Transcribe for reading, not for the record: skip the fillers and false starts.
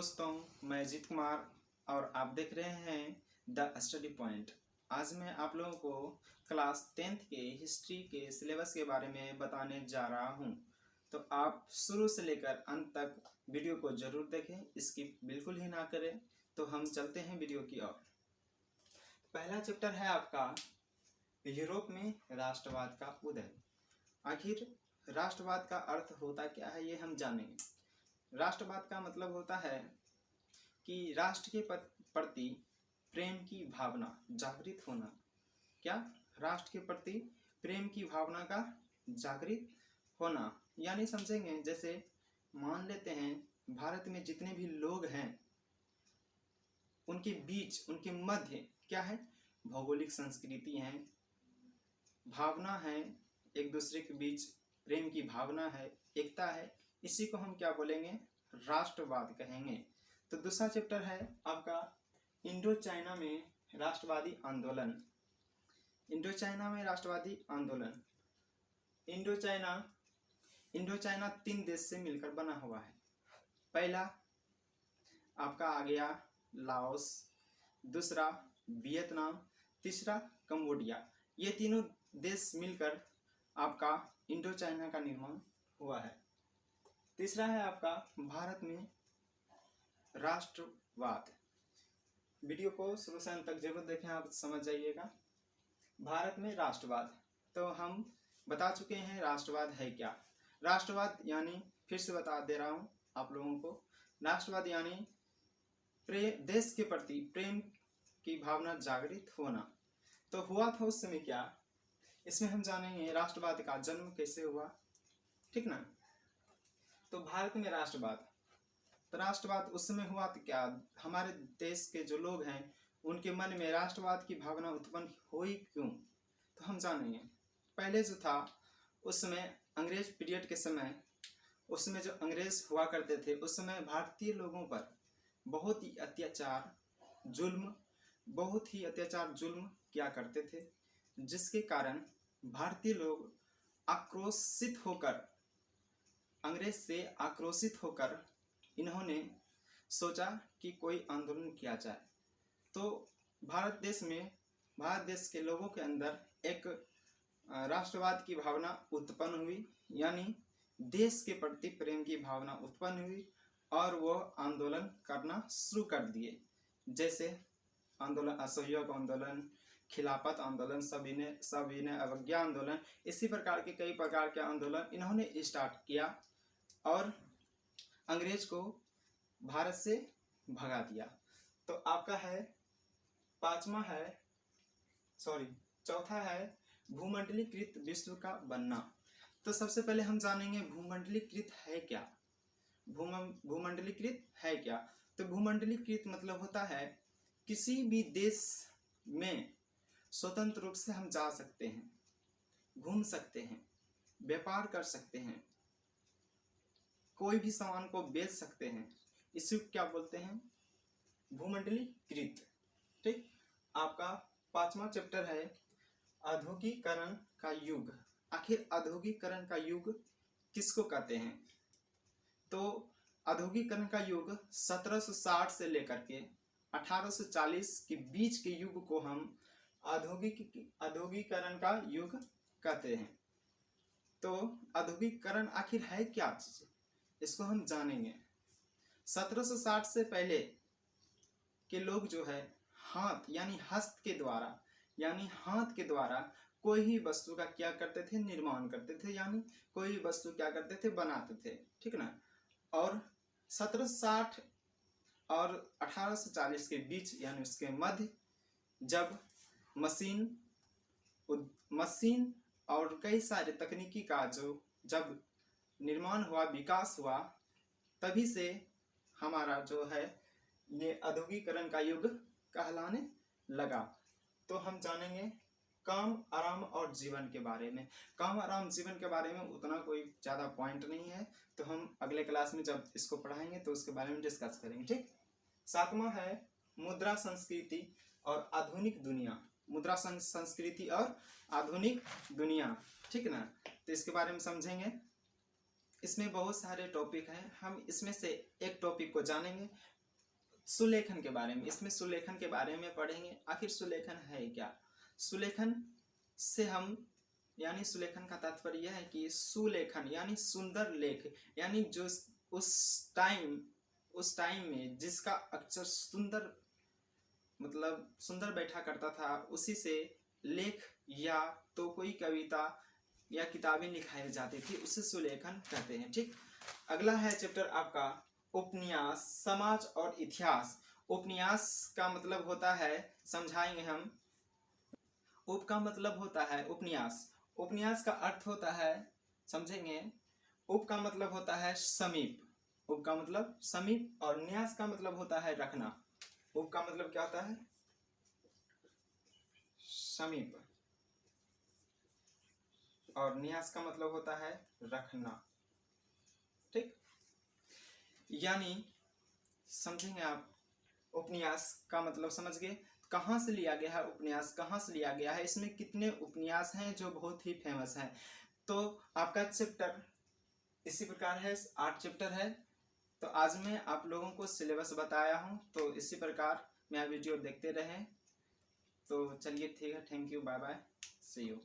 दोस्तों, मैं अजीत कुमार और आप देख रहे हैं द स्टडी पॉइंट। आज मैं आप लोगों को क्लास 10th के हिस्ट्री के सिलेबस के बारे में बताने जा रहा हूं। तो आप शुरू से लेकर अंत तक वीडियो को जरूर देखें, स्किप बिल्कुल ही ना करें। तो हम चलते हैं वीडियो की ओर। पहला चैप्टर है आपका यूरोप में राष्ट्रवाद का उदय। आखिर राष्ट्रवाद का अर्थ होता क्या है, ये हम जानेंगे। राष्ट्रवाद का मतलब होता है कि राष्ट्र के प्रति प्रेम की भावना जागृत होना। क्या? राष्ट्र के प्रति प्रेम की भावना का जागृत होना, यानी समझेंगे जैसे मान लेते हैं भारत में जितने भी लोग हैं उनके बीच, उनके मध्य क्या है? भौगोलिक संस्कृति है, भावना है, एक दूसरे के बीच प्रेम की भावना है, एकता है। इसी को हम क्या बोलेंगे? राष्ट्रवाद कहेंगे। तो दूसरा चैप्टर है आपका इंडो चाइना में राष्ट्रवादी आंदोलन। इंडो चाइना में राष्ट्रवादी आंदोलन। इंडो चाइना 3 देश से मिलकर बना हुआ है। पहला आपका आ गया लाओस, दूसरा वियतनाम, तीसरा कंबोडिया। ये तीनों देश मिलकर आपका इंडो चाइना का निर्माण हुआ है। तीसरा है आपका भारत में राष्ट्रवाद। वीडियो को शुरू से अंत तक जरूर देखें, आप समझ जाइएगा। भारत में राष्ट्रवाद, तो हम बता चुके हैं राष्ट्रवाद है क्या। राष्ट्रवाद यानी, फिर से बता दे रहा हूं आप लोगों को, राष्ट्रवाद यानी देश के प्रति प्रेम की भावना जागृत होना। तो हुआ था उस समय क्या, इसमें हम जानेंगे राष्ट्रवाद का जन्म कैसे हुआ, ठीक ना। तो भारत में राष्ट्रवाद, तो राष्ट्रवाद उस समय हुआ तो क्या, हमारे देश के जो लोग हैं उनके मन में राष्ट्रवाद की भावना उत्पन्न हुई क्यों, तो हम जानेंगे। पहले जो था उस समय अंग्रेज पीरियड के समय, उस समय जो अंग्रेज हुआ करते थे उस समय भारतीय लोगों पर बहुत ही अत्याचार जुल्म किया करते थे, जिसके कारण भारतीय लोग आक्रोशित होकर, अंग्रेज से आक्रोशित होकर इन्होंने सोचा कि कोई आंदोलन किया जाए। तो भारत देश के लोगों के अंदर एक राष्ट्रवाद की भावना उत्पन्न हुई, यानी देश के प्रति प्रेम की भावना उत्पन्न हुई और वो आंदोलन करना शुरू कर दिए। जैसे आंदोलन, असहयोग आंदोलन, खिलाफत आंदोलन, सविनय अवज्ञा आंदोलन, इसी प्रकार के कई प्रकार के आंदोलन इन्होंने स्टार्ट किया और अंग्रेज को भारत से भगा दिया। तो आपका है चौथा है भूमंडलीकृत विश्व का बनना। तो सबसे पहले हम जानेंगे भूमंडलीकृत है क्या। भूमंडलीकृत है क्या, तो भूमंडलीकृत मतलब होता है किसी भी देश में स्वतंत्र रूप से हम जा सकते हैं, घूम सकते हैं, व्यापार कर सकते हैं, कोई भी सामान को बेच सकते हैं। इसी को क्या बोलते हैं? भूमंडलीकृत। ठीक। आपका 5वां चैप्टर है औद्योगिकरण का युग। आखिर औद्योगिकरण का युग किसको कहते हैं? तो औद्योगिकरण का युग 1760 से लेकर के 1840 के बीच के युग को हम औद्योगिकरण का युग कहते हैं। तो औद्योगिकरण आखिर है क्या चीज, इसको हम जानेंगे। 1760 से पहले के लोग जो है हाथ यानी हाथ के द्वारा कोई भी वस्तु का क्या करते थे? निर्माण करते थे, यानी कोई भी वस्तु क्या करते थे? बनाते थे, ठीक ना। और 1760 और 1840 के बीच यानी उसके मध्य, जब मशीन और कई सारे तकनीकी का जब निर्माण हुआ, विकास हुआ, तभी से हमारा जो है ये औद्योगिकरण का युग कहलाने लगा। तो हम जानेंगे काम, आराम और जीवन के बारे में। काम, आराम, जीवन के बारे में उतना कोई ज़्यादा पॉइंट नहीं है, तो हम अगले क्लास में जब इसको पढ़ाएंगे तो उसके बारे में डिस्कस करेंगे, ठीक। 7वां है मुद्रा संस्कृति और आधुनिक दुनिया। मुद्रा संस्कृति और आधुनिक दुनिया, ठीक ना। तो इसके बारे में समझेंगे। इसमें बहुत सारे टॉपिक हैं, हम इसमें से एक टॉपिक को जानेंगे, सुलेखन के बारे में। इसमें सुलेखन के बारे में पढ़ेंगे, आखिर सुलेखन है क्या। सुलेखन से हम यानी सुलेखन का तात्पर्य यह है कि सुलेखन यानी सुंदर लेख, यानी जो उस टाइम में जिसका अक्षर सुंदर मतलब सुंदर बैठा करता था, उसी से लेख या तो कोई कविता या किताबें लिखाई जाती थी, उसे सुलेखन कहते हैं। ठीक, अगला है चैप्टर आपका उपन्यास, समाज और इतिहास। उपन्यास का मतलब होता है, समझाएंगे हम। उप का मतलब होता है उपन्यास, उपन्यास का अर्थ होता है, समझेंगे। उप का मतलब होता है समीप, उप का मतलब समीप, और न्यास का मतलब होता है रखना। उप का मतलब क्या होता है? समीप, और न्यास का मतलब होता है रखना। ठीक, यानी समझेंगे आप। उपन्यास का मतलब समझ गए, कहाँ से लिया गया है उपन्यास, कहाँ से लिया गया है, इसमें कितने उपन्यास हैं जो बहुत ही फेमस हैं। तो आपका चैप्टर इसी प्रकार है, 8 चैप्टर है। तो आज मैं आप लोगों को सिलेबस बताया हूँ, तो इसी प्रकार मेरा वीडियो देखते रहें। तो चलिए ठीक है, thank you, bye bye, see you.